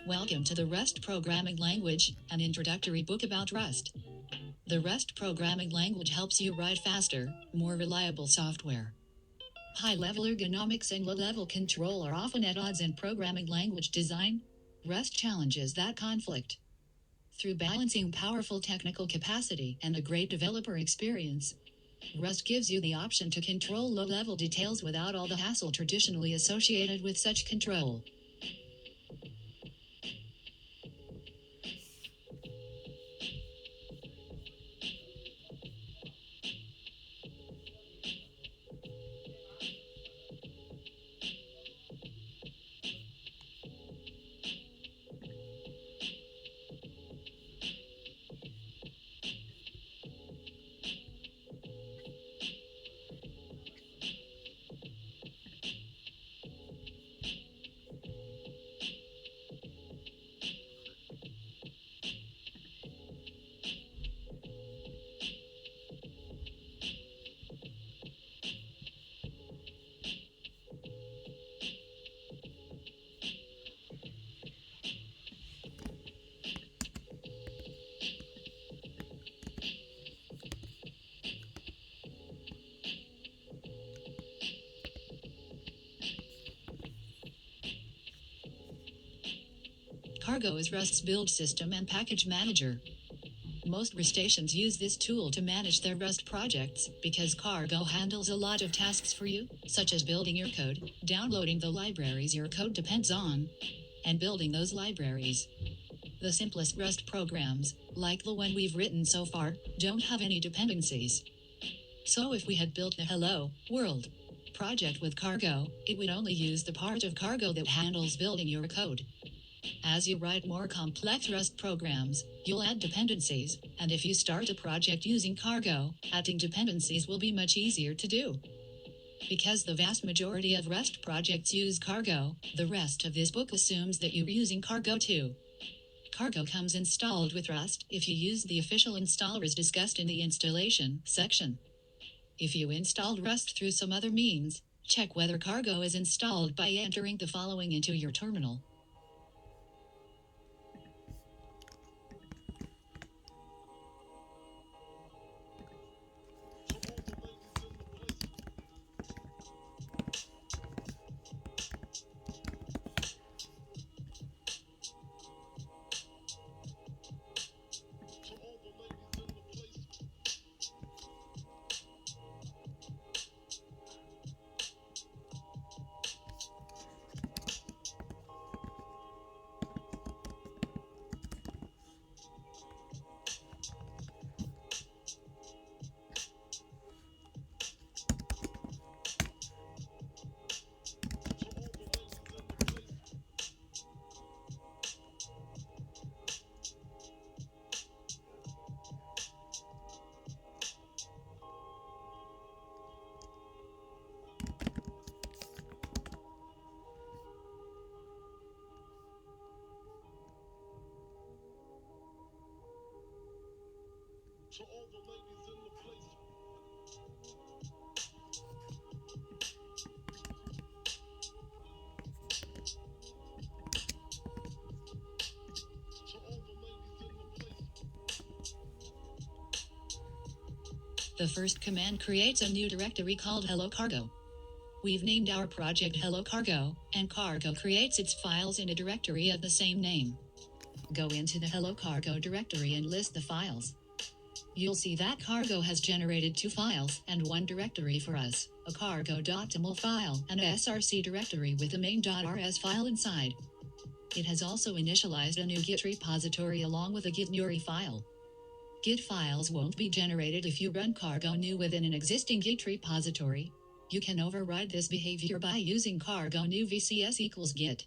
Welcome to the Rust Programming Language, an introductory book about Rust. The Rust programming language helps you write faster, more reliable software. High-level ergonomics and low-level control are often at odds in programming language design. Rust challenges that conflict. Through balancing powerful technical capacity and a great developer experience, Rust gives you the option to control low-level details without all the hassle traditionally associated with such control. Cargo is Rust's build system and package manager. Most Rustaceans use this tool to manage their Rust projects because Cargo handles a lot of tasks for you, such as building your code, downloading the libraries your code depends on, and building those libraries. The simplest Rust programs, like the one we've written so far, don't have any dependencies. So if we had built the Hello World project with Cargo, it would only use the part of Cargo that handles building your code. As you write more complex Rust programs, you'll add dependencies, and if you start a project using Cargo, adding dependencies will be much easier to do. Because the vast majority of Rust projects use Cargo, the rest of this book assumes that you're using Cargo too. Cargo comes installed with Rust if you use the official installers discussed in the installation section. If you installed Rust through some other means, check whether Cargo is installed by entering the following into your terminal. To all the ladies in the place. To all the ladies in the place. The first command creates a new directory called Hello Cargo. We've named our project Hello Cargo, and Cargo creates its files in a directory of the same name. Go into the Hello Cargo directory and list the files. You'll see that Cargo has generated 2 files and 1 directory for us, a cargo.toml file and a src directory with a main.rs file inside. It has also initialized a new Git repository along with a Git Nuri file. Git files won't be generated if you run Cargo new within an existing Git repository. You can override this behavior by using Cargo new vcs equals git.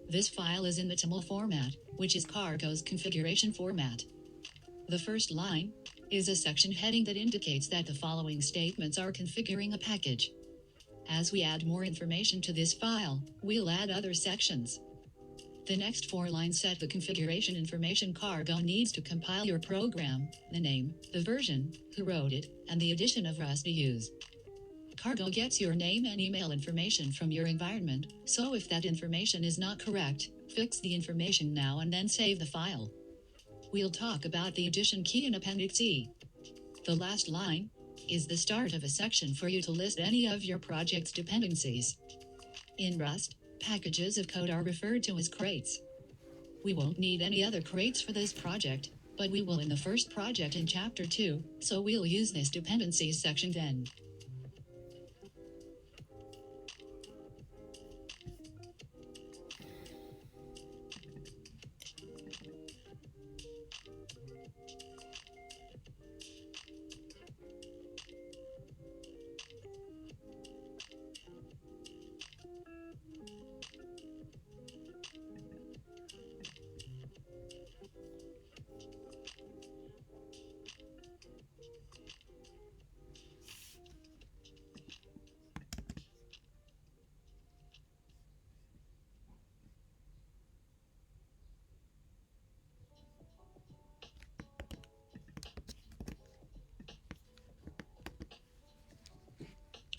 This file is in the TML format, which is Cargo's configuration format. The first line is a section heading that indicates that the following statements are configuring a package. As we add more information to this file, we'll add other sections. The next 4 lines set the configuration information Cargo needs to compile your program: the name, the version, who wrote it, and the edition of Rust to use. Cargo gets your name and email information from your environment, so if that information is not correct, fix the information now and then save the file. We'll talk about the edition key in Appendix E. The last line is the start of a section for you to list any of your project's dependencies. In Rust, packages of code are referred to as crates. We won't need any other crates for this project, but we will in the first project in Chapter 2, so we'll use this dependencies section then.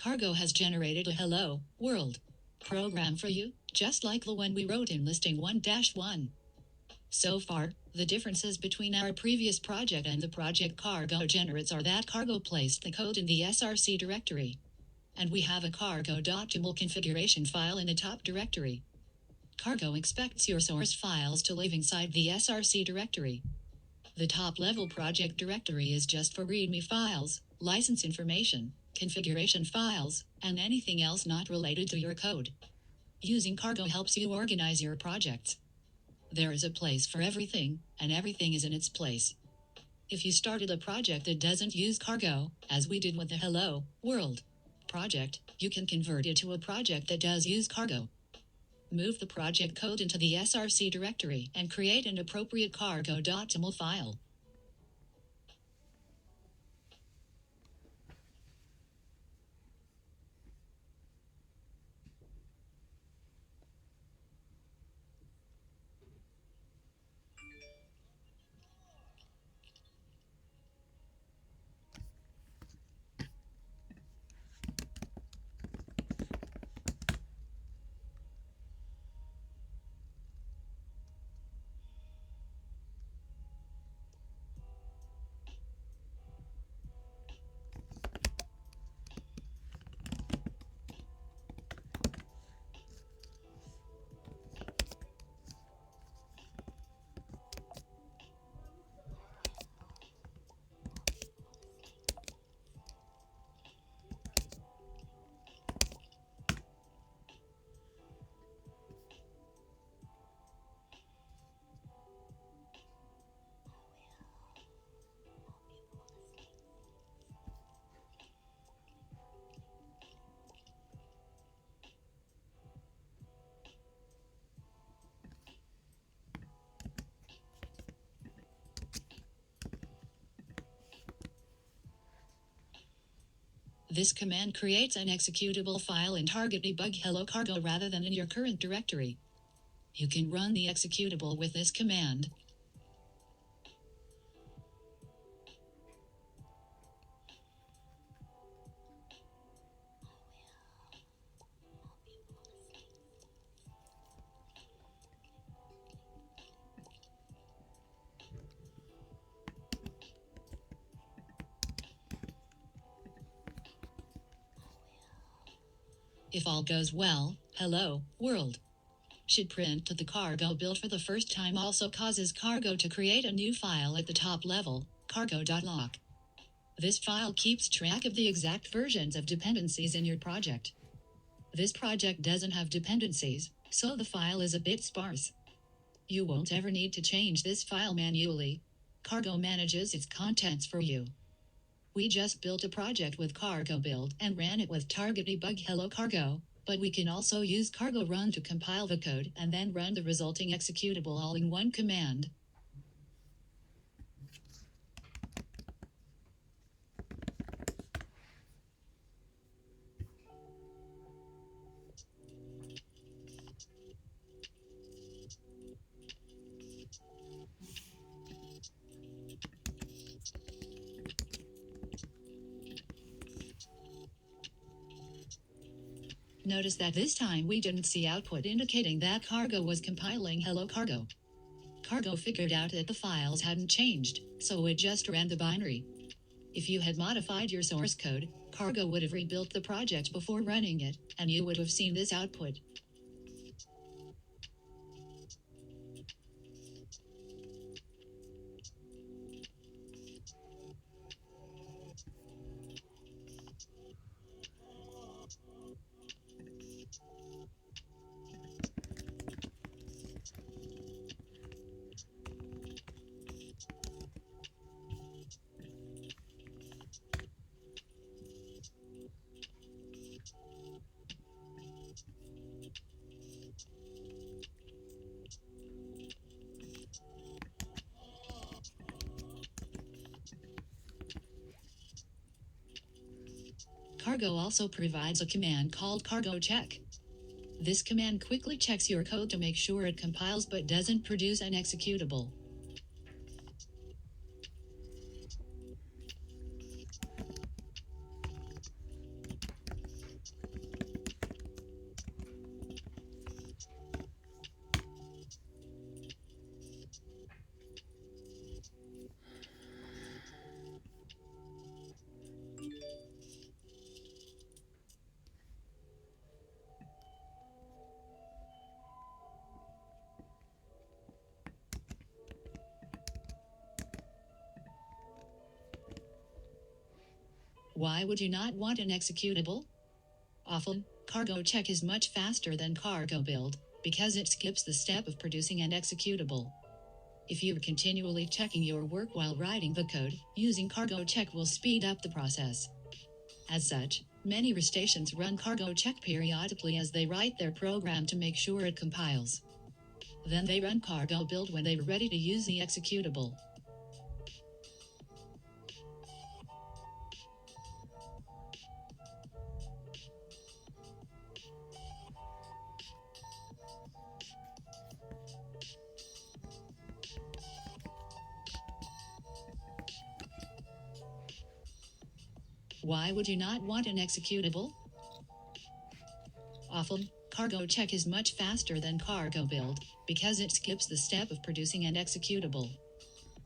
Cargo has generated a Hello World program for you, just like the one we wrote in Listing 1-1. So far, the differences between our previous project and the project Cargo generates are that Cargo placed the code in the src directory, and we have a cargo.toml configuration file in a top directory. Cargo expects your source files to live inside the src directory. The top-level project directory is just for README files, license information, configuration files, and anything else not related to your code. Using Cargo helps you organize your projects. There is a place for everything, and everything is in its place. If you started a project that doesn't use Cargo, as we did with the Hello World project, you can convert it to a project that does use Cargo. Move the project code into the src directory and create an appropriate cargo.toml file. This command creates an executable file in target debug Hello Cargo rather than in your current directory. You can run the executable with this command. If all goes well, Hello World should print to the Cargo build for the first time. Also causes Cargo to create a new file at the top level, cargo.lock. This file keeps track of the exact versions of dependencies in your project. This project doesn't have dependencies, so the file is a bit sparse. You won't ever need to change this file manually. Cargo manages its contents for you. We just built a project with Cargo build and ran it with target debug Hello Cargo, But we can also use cargo run to compile the code and then run the resulting executable all in one command. Notice that this time we didn't see output indicating that Cargo was compiling Hello Cargo. Cargo figured out that the files hadn't changed, so it just ran the binary. If you had modified your source code, Cargo would have rebuilt the project before running it, and you would have seen this output. Cargo also provides a command called cargo check. This command quickly checks your code to make sure it compiles but doesn't produce an executable. Why would you not want an executable? Often, cargo check is much faster than cargo build, because it skips the step of producing an executable. If you're continually checking your work while writing the code, using cargo check will speed up the process. As such, many workstations run cargo check periodically as they write their program to make sure it compiles. Then they run cargo build when they're ready to use the executable. Why would you not want an executable? Often, cargo check is much faster than cargo build, because it skips the step of producing an executable.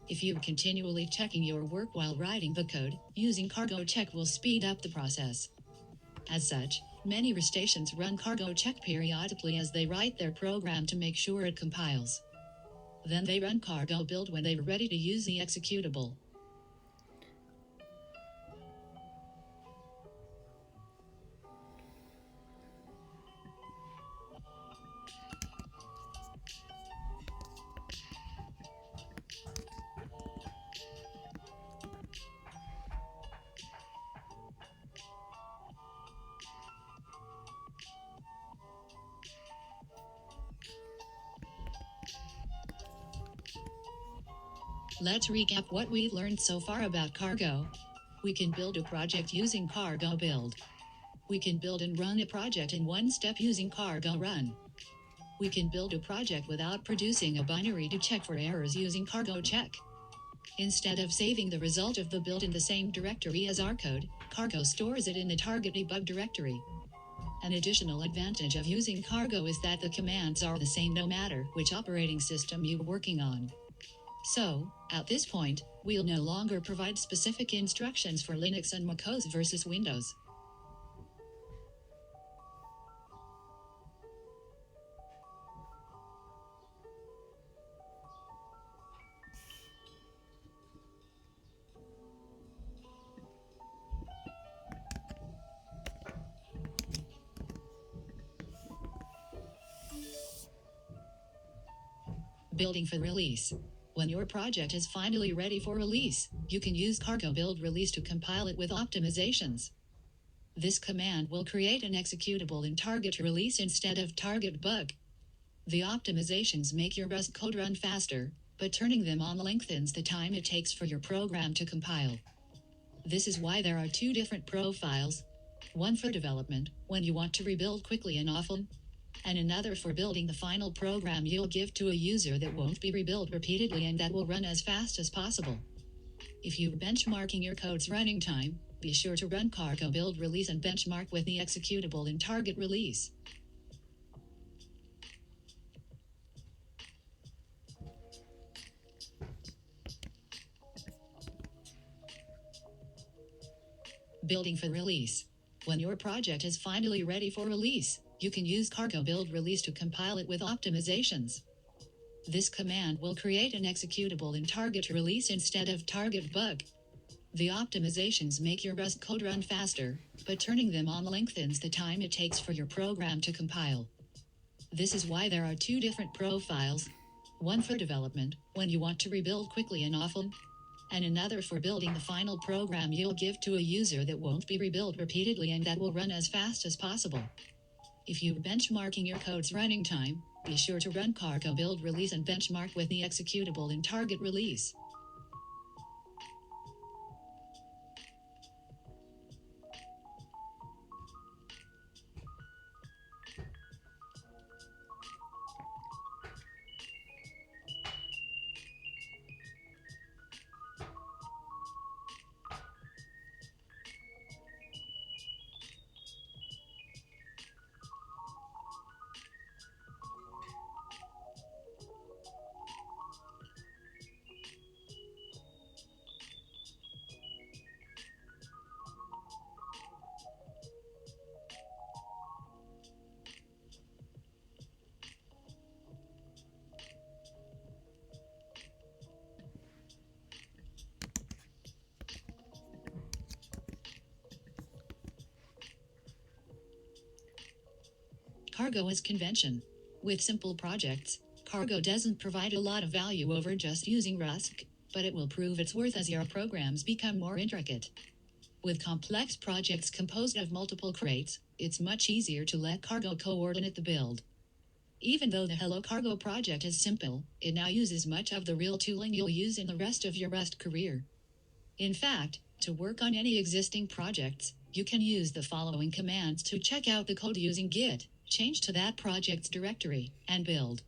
If you're continually checking your work while writing the code, using cargo check will speed up the process. As such, many workstations run cargo check periodically as they write their program to make sure it compiles. Then they run cargo build when they're ready to use the executable. Let's recap what we've learned so far about Cargo. We can build a project using Cargo build. We can build and run a project in one step using Cargo run. We can build a project without producing a binary to check for errors using Cargo check. Instead of saving the result of the build in the same directory as our code, Cargo stores it in the target debug directory. An additional advantage of using Cargo is that the commands are the same no matter which operating system you're working on. So, at this point, we'll no longer provide specific instructions for Linux and macOS versus Windows. Building for release. When your project is finally ready for release, you can use Cargo Build Release to compile it with optimizations. This command will create an executable in target release instead of target bug. The optimizations make your Rust code run faster, but turning them on lengthens the time it takes for your program to compile. This is why there are two different profiles. One for development, when you want to rebuild quickly and often, and another for building the final program you'll give to a user that won't be rebuilt repeatedly and that will run as fast as possible. If you're benchmarking your code's running time, be sure to run cargo build release and benchmark with the executable in target release. Building for release. When your project is finally ready for release, you can use cargo build release to compile it with optimizations. This command will create an executable in target release instead of target bug. The optimizations make your Rust code run faster, but turning them on lengthens the time it takes for your program to compile. This is why there are two different profiles. One for development, when you want to rebuild quickly and often, and another for building the final program you'll give to a user that won't be rebuilt repeatedly and that will run as fast as possible. If you're benchmarking your code's running time, be sure to run cargo build release and benchmark with the executable in target release. Cargo is convention. With simple projects, Cargo doesn't provide a lot of value over just using Rust, but it will prove its worth as your programs become more intricate. With complex projects composed of multiple crates, it's much easier to let Cargo coordinate the build. Even though the Hello Cargo project is simple, it now uses much of the real tooling you'll use in the rest of your Rust career. In fact, to work on any existing projects, you can use the following commands to check out the code using Git, change to that project's directory, and build.